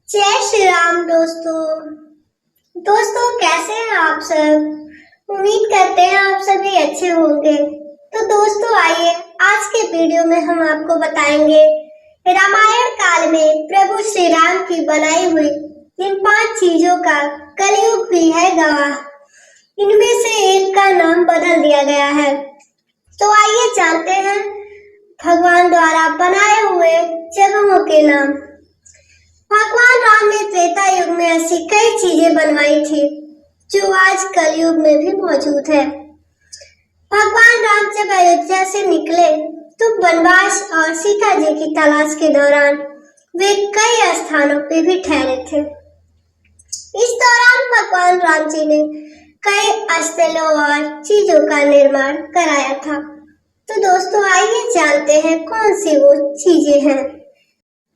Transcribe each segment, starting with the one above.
जय श्री राम दोस्तों कैसे हैं आप सब। उम्मीद करते हैं आप सभी अच्छे होंगे। तो दोस्तों आइए आज के वीडियो में हम आपको बताएंगे रामायण काल में प्रभु श्री राम की बनाई हुई इन 5 चीजों का कलयुग भी है गवाह। इनमें से एक का नाम बदल दिया गया है। तो आइए जानते हैं भगवान द्वारा बनाए हुए जगहों के नाम। भगवान राम ने त्रेता युग में ऐसी कई चीजें बनवाई थी जो आज कलयुग में भी मौजूद है। भगवान राम जब अयोध्या से निकले तो वनवास और सीता जी की तलाश के दौरान वे कई स्थानों पे भी ठहरे थे। इस दौरान भगवान राम जी ने कई स्थलों और चीजों का निर्माण कराया था। तो दोस्तों आइए जानते हैं कौन सी वो चीजें हैं।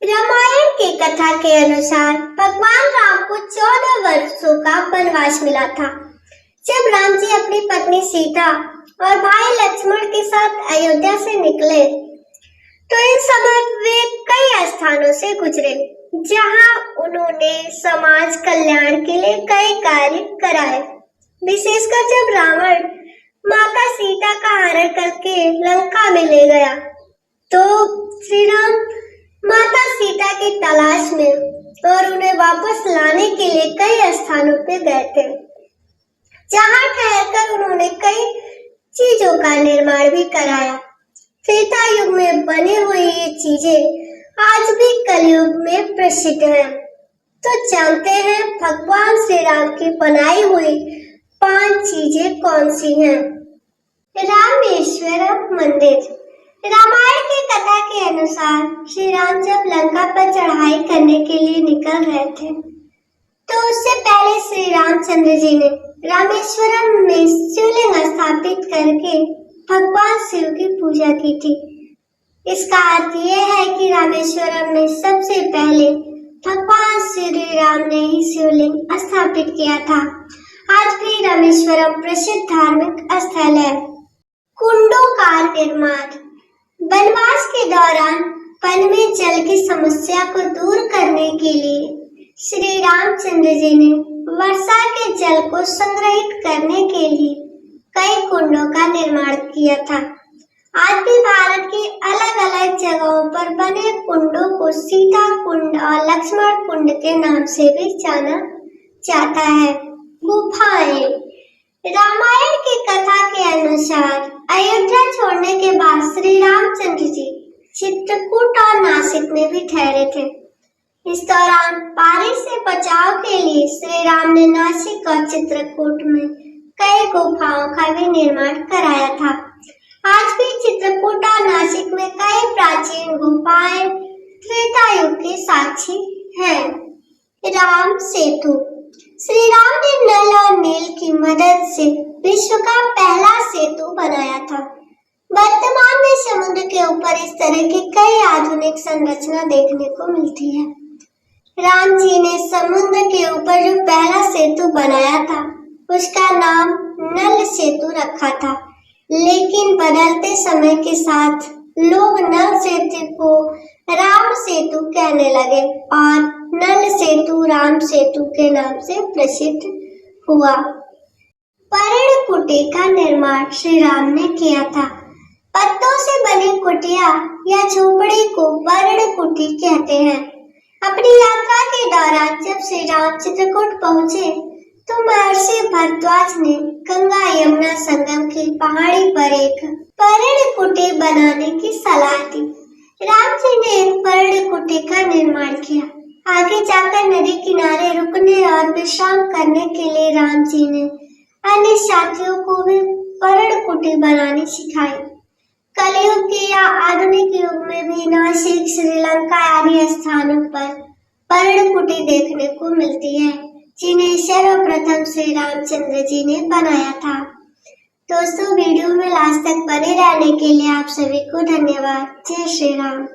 रामायण की कथा के अनुसार भगवान राम को 14 वर्षों का वनवास मिला था। जब राम जी अपनी पत्नी सीता और भाई लक्ष्मण के साथ अयोध्या से निकले तो इन समय वे कई स्थानों से गुजरे जहां उन्होंने समाज कल्याण के लिए कई कार्य कराए। विशेषकर जब रावण माता सीता का हरण करके लंका में ले गया तो श्री राम माता सीता की तलाश में और उन्हें वापस लाने के लिए कई स्थानों पे गए थे जहां ठहरकर उन्होंने कई चीजों का निर्माण भी कराया। त्रेता युग में बनी हुई ये चीजें आज भी कलयुग में प्रसिद्ध हैं। तो जानते हैं भगवान श्री राम की बनाई हुई 5 चीजें कौन सी हैं। रामेश्वरम मंदिर। रामायण की कथा के अनुसार श्री राम जब लंका पर चढ़ाई करने के लिए निकल रहे थे तो उससे पहले श्री रामचंद्र जी ने रामेश्वरम में शिवलिंग स्थापित करके भगवान शिव की पूजा की थी। इसका अर्थ यह है कि रामेश्वरम में सबसे पहले भगवान श्री राम ने ही शिवलिंग स्थापित किया था। आज भी रामेश्वरम प्रसिद्ध धार्मिक स्थल है। कुंडों का निर्माण। वनवास के दौरान वन में जल की समस्या को दूर करने के लिए श्री रामचंद्र जी ने वर्षा के जल को संग्रहित करने के लिए कई कुंडों का निर्माण किया था। आज भी भारत की अलग अलग जगहों पर बने कुंडों को सीता कुंड और लक्ष्मण कुंड के नाम से भी जाना जाता है। गुफाएं। रामायण की कथा के अनुसार अयोध्या छोड़ने के बाद श्री रामचंद्र जी चित्रकूट और नासिक में भी ठहरे थे। इस दौरान बारिश से बचाव के लिए श्री राम ने नासिक और चित्रकूट में कई गुफाओं का भी निर्माण कराया था। आज भी चित्रकूट और नासिक में कई प्राचीन गुफाएं त्रेता युग के साक्षी हैं। राम सेतु। श्री राम ने नल और नील की मदद से विश्व का पहला सेतु बनाया था। वर्तमान में समुद्र के ऊपर इस तरह की कई आधुनिक संरचना देखने को मिलती है। राम जी ने समुद्र के ऊपर जो पहला सेतु बनाया था उसका नाम नल सेतु रखा था, लेकिन बदलते समय के साथ लोग नल सेतु को राम सेतु कहने लगे और नल सेतु राम सेतु के नाम से प्रसिद्ध हुआ। पर्णकुटी का निर्माण श्री राम ने किया था। पत्तों से बनी कुटिया या झोपड़ी को पर्णकुटी कहते हैं। अपनी यात्रा के दौरान जब श्री राम चित्रकूट पहुँचे तो महर्षि भारद्वाज ने गंगा यमुना संगम की पहाड़ी पर एक पर्णकुटी बनाने की सलाह दी। राम जी ने एक पर्णकुटी का निर्माण किया। आगे जाकर नदी किनारे रुकने और विश्राम करने के लिए राम जी ने अन्य साथियों को भी पर्णकुटी बनानी सिखाई। कलयुग के या आधुनिक युग में भी नासिक, श्रीलंका आदि स्थानों पर पर्णकुटी देखने को मिलती है जिन्हें सर्वप्रथम श्री रामचंद्र जी ने बनाया था। दोस्तों वीडियो में लास्ट तक बने रहने के लिए आप सभी को धन्यवाद। जय श्री राम।